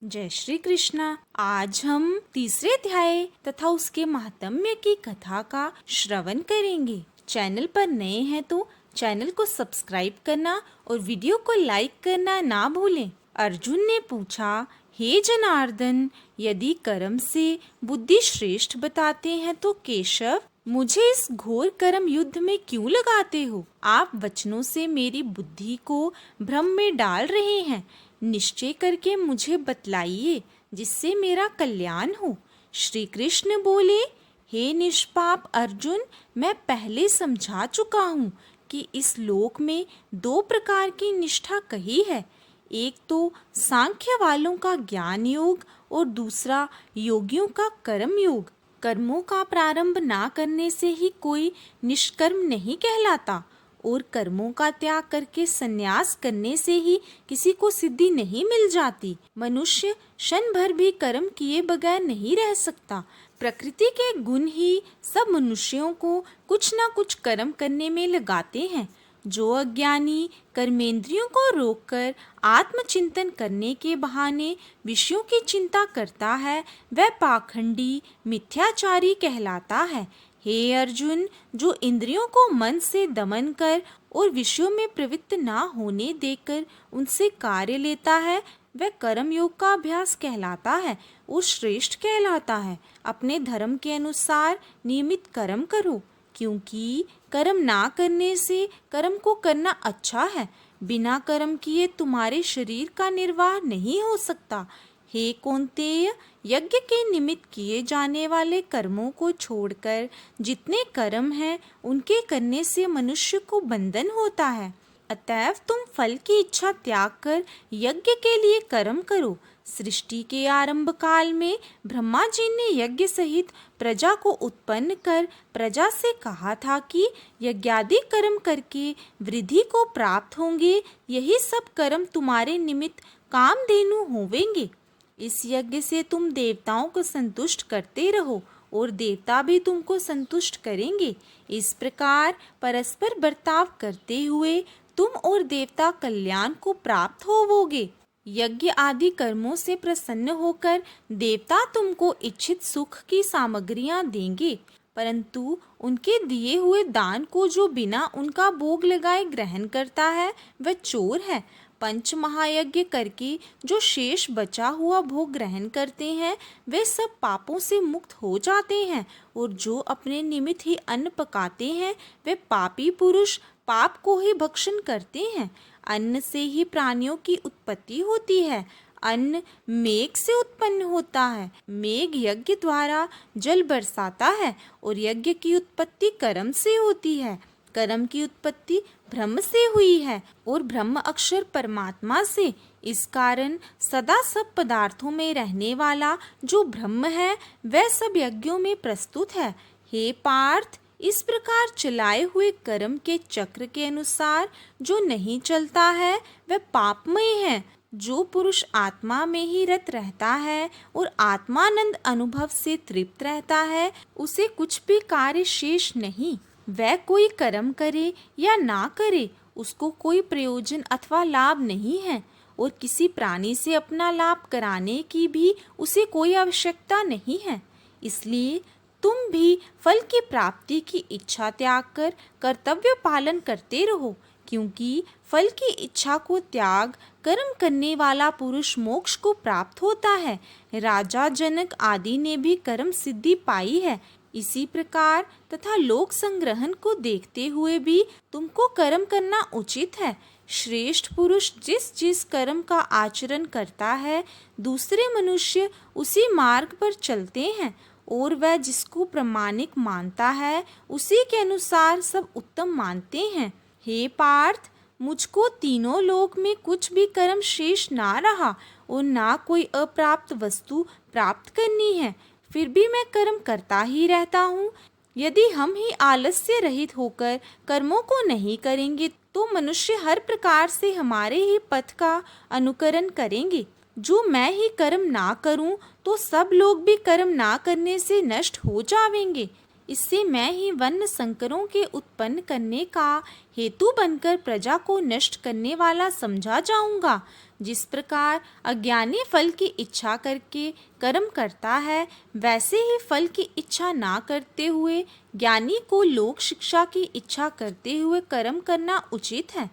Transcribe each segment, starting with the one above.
जय श्री कृष्णा। आज हम तीसरे अध्याय तथा उसके महात्म्य की कथा का श्रवण करेंगे। चैनल पर नए हैं तो चैनल को सब्सक्राइब करना और वीडियो को लाइक करना ना भूलें। अर्जुन ने पूछा, हे जनार्दन, यदि कर्म से बुद्धि श्रेष्ठ बताते हैं तो केशव मुझे इस घोर कर्म युद्ध में क्यों लगाते हो? आप वचनों से मेरी बुद्धि को भ्रम में डाल रहे हैं। निश्चय करके मुझे बतलाइए जिससे मेरा कल्याण हो। श्री कृष्ण बोले, हे निष्पाप अर्जुन, मैं पहले समझा चुका हूँ कि इस लोक में दो प्रकार की निष्ठा कही है। एक तो सांख्य वालों का ज्ञान योग और दूसरा योगियों का कर्म योग। कर्मों का प्रारंभ ना करने से ही कोई निष्कर्म नहीं कहलाता और कर्मों का त्याग करके संन्यास करने से ही किसी को सिद्धि नहीं मिल जाती। मनुष्य क्षण भर भी कर्म किए बगैर नहीं रह सकता। प्रकृति के गुण ही सब मनुष्यों को कुछ न कुछ कर्म करने में लगाते हैं। जो अज्ञानी कर्मेंद्रियों को रोककर आत्मचिंतन करने के बहाने विषयों की चिंता करता है, वह पाखंडी मिथ्याचारी कहलाता है। हे अर्जुन, जो इंद्रियों को मन से दमन कर और विषयों में प्रवृत्त ना होने देकर उनसे कार्य लेता है, वह कर्म योग का अभ्यास कहलाता है और श्रेष्ठ कहलाता है। अपने धर्म के अनुसार नियमित कर्म करो, क्योंकि कर्म ना करने से कर्म को करना अच्छा है। बिना कर्म किए तुम्हारे शरीर का निर्वाह नहीं हो सकता। हे कौन्तेय, यज्ञ के निमित्त किए जाने वाले कर्मों को छोड़कर जितने कर्म हैं उनके करने से मनुष्य को बंधन होता है। अतएव तुम फल की इच्छा त्याग कर यज्ञ के लिए कर्म करो। सृष्टि के आरंभ काल में ब्रह्मा जी ने यज्ञ सहित प्रजा को उत्पन्न कर प्रजा से कहा था कि यज्ञादि कर्म करके वृद्धि को प्राप्त होंगे। यही सब कर्म तुम्हारे निमित्त कामधेनु होवेंगे। इस यज्ञ से तुम देवताओं को संतुष्ट करते रहो और देवता भी तुमको संतुष्ट करेंगे। इस प्रकार परस्पर बर्ताव करते हुए तुम और देवता कल्याण को प्राप्त होवोगे। यज्ञ आदि कर्मों से प्रसन्न होकर देवता तुमको इच्छित सुख की सामग्रियां देंगे, परंतु उनके दिए हुए दान को जो बिना उनका भोग लगाए ग्रहण करता है वह चोर है। पंच महायज्ञ करके जो शेष बचा हुआ भोग ग्रहण करते हैं वे सब पापों से मुक्त हो जाते हैं, और जो अपने निमित्त ही अन्न पकाते हैं वे पापी पुरुष पाप को ही भक्षण करते हैं। अन्न से ही प्राणियों की उत्पत्ति होती है। अन्न मेघ से उत्पन्न होता है। मेघ यज्ञ द्वारा जल बरसाता है और यज्ञ की उत्पत्ति कर्म से होती है। कर्म की उत्पत्ति ब्रह्म से हुई है और ब्रह्म अक्षर परमात्मा से। इस कारण सदा सब पदार्थों में रहने वाला जो ब्रह्म है वह सब यज्ञों में प्रस्तुत है। हे पार्थ, इस प्रकार चलाए हुए कर्म के चक्र के अनुसार जो नहीं चलता है वह पापमय है। जो पुरुष आत्मा में ही रत रहता है और आत्मानंद अनुभव से तृप्त रहता है उसे कुछ भी कार्य शेष नहीं। वह कोई कर्म करे या ना करे उसको कोई प्रयोजन अथवा लाभ नहीं है, और किसी प्राणी से अपना लाभ कराने की भी उसे कोई आवश्यकता नहीं है। इसलिए तुम भी फल की प्राप्ति की इच्छा त्याग कर कर्तव्य पालन करते रहो, क्योंकि फल की इच्छा को त्याग कर्म करने वाला पुरुष मोक्ष को प्राप्त होता है। राजा जनक आदि ने भी कर्म सिद्धि पाई है। इसी प्रकार तथा लोक संग्रहण को देखते हुए भी तुमको कर्म करना उचित है। श्रेष्ठ पुरुष जिस जिस कर्म का आचरण करता है दूसरे मनुष्य उसी मार्ग पर चलते हैं, और वह जिसको प्रामाणिक मानता है उसी के अनुसार सब उत्तम मानते हैं। हे पार्थ, मुझको तीनों लोक में कुछ भी कर्म शेष ना रहा और ना कोई अप्राप्त वस्तु प्राप्त करनी है, फिर भी मैं कर्म करता ही रहता हूँ। यदि हम ही आलस्य रहित होकर कर्मों को नहीं करेंगे तो मनुष्य हर प्रकार से हमारे ही पथ का अनुकरण करेंगे। जो मैं ही कर्म ना करूं तो सब लोग भी कर्म ना करने से नष्ट हो जावेंगे। इससे मैं ही वर्ण संकरों के उत्पन्न करने का हेतु बनकर प्रजा को नष्ट करने वाला समझा जाऊंगा। जिस प्रकार अज्ञानी फल की इच्छा करके कर्म करता है, वैसे ही फल की इच्छा ना करते हुए ज्ञानी को लोक शिक्षा की इच्छा करते हुए कर्म करना उचित है।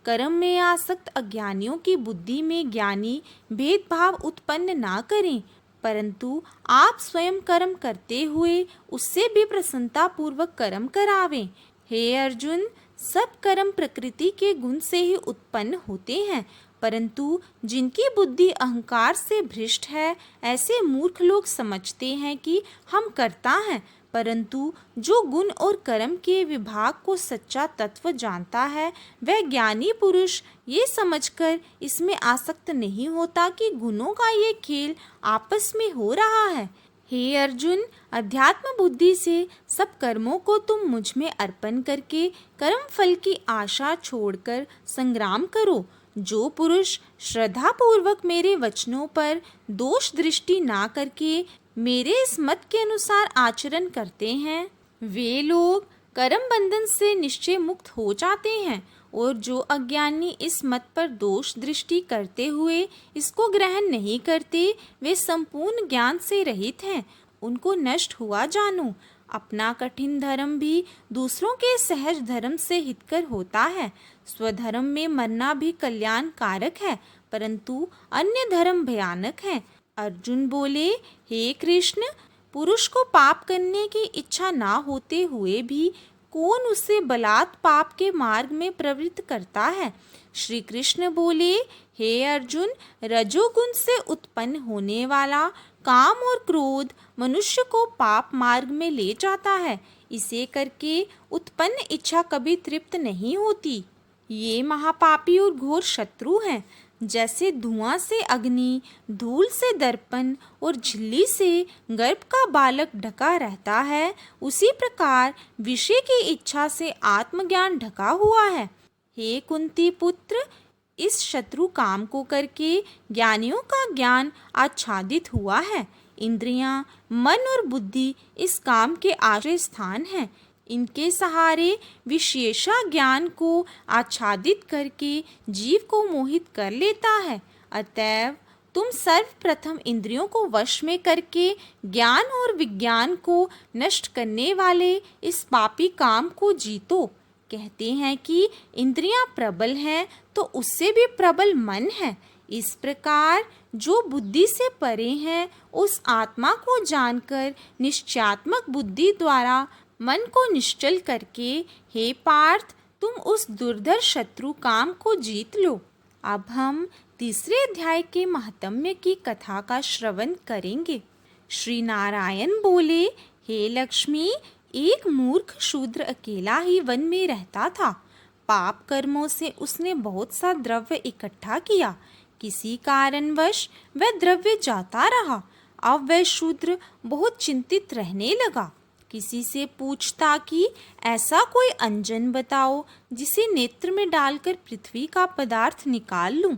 कर्म में आसक्त अज्ञानियों की बुद्धि में ज्ञानी भेदभाव उत्पन्न ना करें, परंतु आप स्वयं कर्म करते हुए उससे भी प्रसन्नता पूर्वक कर्म करावें। हे अर्जुन, सब कर्म प्रकृति के गुण से ही उत्पन्न होते हैं, परंतु जिनकी बुद्धि अहंकार से भ्रष्ट है, ऐसे मूर्ख लोग समझते हैं कि हम कर्ता हैं, परंतु जो गुण और कर्म के विभाग को सच्चा तत्व जानता है, वह ज्ञानी पुरुष ये समझकर इसमें आसक्त नहीं होता कि गुणों का ये खेल आपस में हो रहा है। हे अर्जुन, अध्यात्म बुद्धि से सब कर्मों को तुम मुझ में अर्पण करके कर्म फल की आशा छोड़कर संग्राम करो। जो पुरुष श्रद्धा पूर्वक मेरे वचनों पर दोष दृष्टि ना करके मेरे इस मत के अनुसार आचरण करते हैं, वे लोग कर्म बंधन से निश्चय मुक्त हो जाते हैं, और जो अज्ञानी इस मत पर दोष दृष्टि करते हुए इसको ग्रहण नहीं करते, वे संपूर्ण ज्ञान से रहित हैं। उनको नष्ट हुआ जानो। अपना कठिन धर्म भी दूसरों के सहज धर्म से हितकर होता है। स्वधर्म में मरना भी कल्याण कारक है, परंतु अन्य धर्म भयानक है। अर्जुन बोले, हे कृष्ण, पुरुष को पाप करने की इच्छा ना होते हुए भी कौन उसे बलात् पाप के मार्ग में प्रवृत्त करता है? श्री कृष्ण बोले, हे अर्जुन, रजोगुण से उत्पन्न होने वाला काम और क्रोध मनुष्य को पाप मार्ग में ले जाता है। इसे करके उत्पन्न इच्छा कभी तृप्त नहीं होती। ये महापापी और घोर शत्रु हैं। जैसे धुआं से अग्नि, धूल से दर्पण और झिल्ली से गर्भ का बालक ढका रहता है, उसी प्रकार विषय की इच्छा से आत्मज्ञान ढका हुआ है। हे कुंती पुत्र, इस शत्रु काम को करके ज्ञानियों का ज्ञान आच्छादित हुआ है। इंद्रियां, मन और बुद्धि इस काम के आश्रय स्थान हैं। इनके सहारे विशेषा ज्ञान को आच्छादित करके जीव को मोहित कर लेता है। अतएव तुम सर्वप्रथम इंद्रियों को वश में करके ज्ञान और विज्ञान को नष्ट करने वाले इस पापी काम को जीतो। कहते हैं कि इंद्रियां प्रबल हैं तो उससे भी प्रबल मन है। इस प्रकार जो बुद्धि से परे हैं, उस आत्मा को जानकर निश्चयात्मक बुद्धि द्वारा मन को निश्चल करके, हे पार्थ, तुम उस दुर्धर शत्रु काम को जीत लो। अब हम तीसरे अध्याय के महात्म्य की कथा का श्रवण करेंगे। श्री नारायण बोले, हे लक्ष्मी, एक मूर्ख शूद्र अकेला ही वन में रहता था। पाप कर्मों से उसने बहुत सा द्रव्य इकट्ठा किया। किसी कारणवश वह द्रव्य जाता रहा। अब वह शूद्र बहुत चिंतित रहने लगा। किसी से पूछता कि ऐसा कोई अंजन बताओ जिसे नेत्र में डालकर पृथ्वी का पदार्थ निकाल लूं।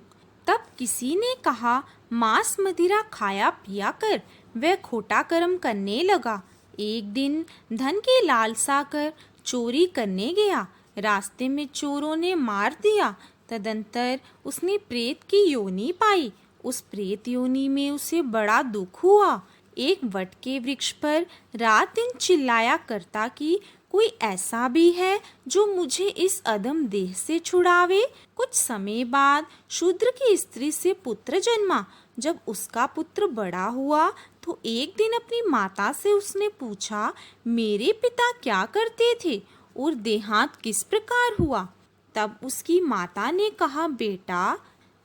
तब किसी ने कहा, मांस मदिरा खाया पिया कर। वह खोटा कर्म करने लगा। एक दिन धन की लालसा कर चोरी करने गया। रास्ते में चोरों ने मार दिया। तदंतर उसने प्रेत की योनि पाई। उस प्रेत योनि में उसे बड़ा दुख हुआ। एक वट के वृक्ष पर रात दिन चिल्लाया करता कि कोई ऐसा भी है जो मुझे इस अधम देह से छुड़ावे। कुछ समय बाद शूद्र की स्त्री से पुत्र जन्मा। जब उसका पुत्र बड़ा हुआ तो एक दिन अपनी माता से उसने पूछा, मेरे पिता क्या करते थे और देहांत किस प्रकार हुआ? तब उसकी माता ने कहा, बेटा,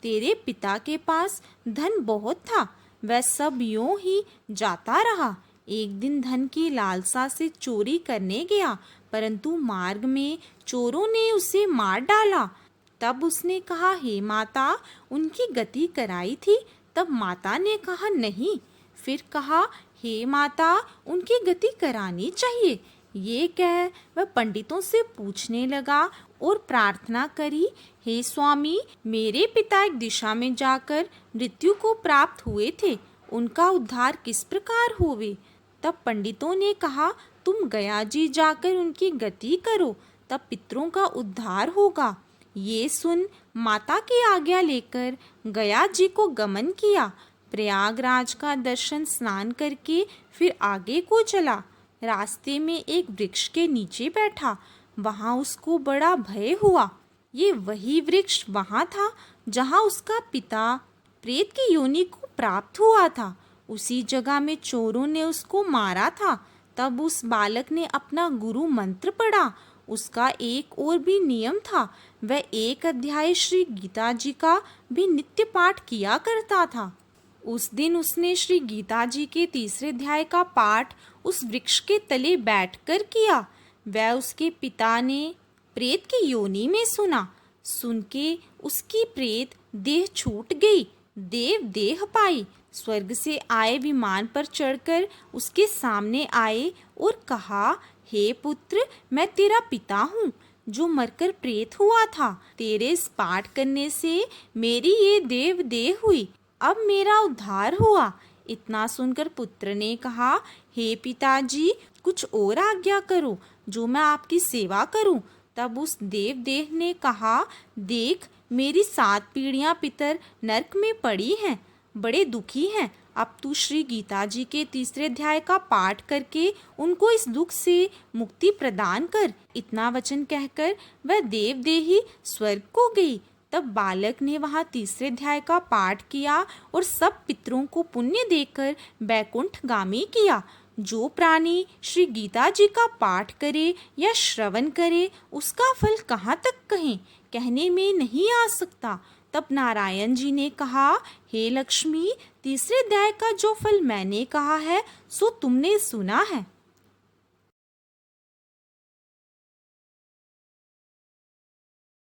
तेरे पिता के पास धन बहुत था, वह सब यूं ही जाता रहा। एक दिन धन की लालसा से चोरी करने गया, परंतु मार्ग में चोरों ने उसे मार डाला। तब उसने कहा, हे माता, उनकी गति कराई थी? तब माता ने कहा, नहीं। फिर कहा, हे माता, उनकी गति करानी चाहिए। ये कह वह पंडितों से पूछने लगा और प्रार्थना करी, हे स्वामी, मेरे पिता एक दिशा में जाकर मृत्यु को प्राप्त हुए थे, उनका उद्धार किस प्रकार होवे? तब पंडितों ने कहा, तुम गया जी जाकर उनकी गति करो, तब पितरों का उद्धार होगा। ये सुन माता की आज्ञा लेकर गया जी को गमन किया। प्रयागराज का दर्शन स्नान करके फिर आगे को चला। रास्ते में एक वृक्ष के नीचे बैठा। वहाँ उसको बड़ा भय हुआ। ये वही वृक्ष वहाँ था जहाँ उसका पिता प्रेत की योनि को प्राप्त हुआ था। उसी जगह में चोरों ने उसको मारा था। तब उस बालक ने अपना गुरु मंत्र पढ़ा। उसका एक और भी नियम था, वह 1 अध्याय श्री गीता जी का भी नित्य पाठ किया करता था। उस दिन उसने श्री गीता जी के 3 अध्याय का पाठ उस वृक्ष के तले बैठकर किया। वह उसके पिता ने प्रेत की योनि में सुना। सुन के उसकी प्रेत देह छूट गई, देव देह पाई। स्वर्ग से आए विमान पर चढ़कर उसके सामने आए और कहा, हे पुत्र, मैं तेरा पिता हूँ जो मरकर प्रेत हुआ था। तेरे इस पाठ करने से मेरी ये देव देह हुई, अब मेरा उद्धार हुआ। इतना सुनकर पुत्र ने कहा, हे पिताजी, कुछ और आज्ञा करो जो मैं आपकी सेवा करूं। तब उस देव देह ने कहा, देख, मेरी 7 पीढ़ियां पितर नरक में पड़ी हैं, बड़े दुखी हैं। अब तू श्री गीता जी के 3 अध्याय का पाठ करके उनको इस दुख से मुक्ति प्रदान कर। इतना वचन कहकर वह देव देही स्वर्ग को गई। तब बालक ने वहाँ 3 अध्याय का पाठ किया और सब पितरों को पुण्य देकर बैकुंठगामी किया। जो प्राणी श्री गीता जी का पाठ करे या श्रवण करे, उसका फल कहाँ तक कहें, कहने में नहीं आ सकता। तब नारायण जी ने कहा, हे लक्ष्मी, 3 अध्याय का जो फल मैंने कहा है सो तुमने सुना है।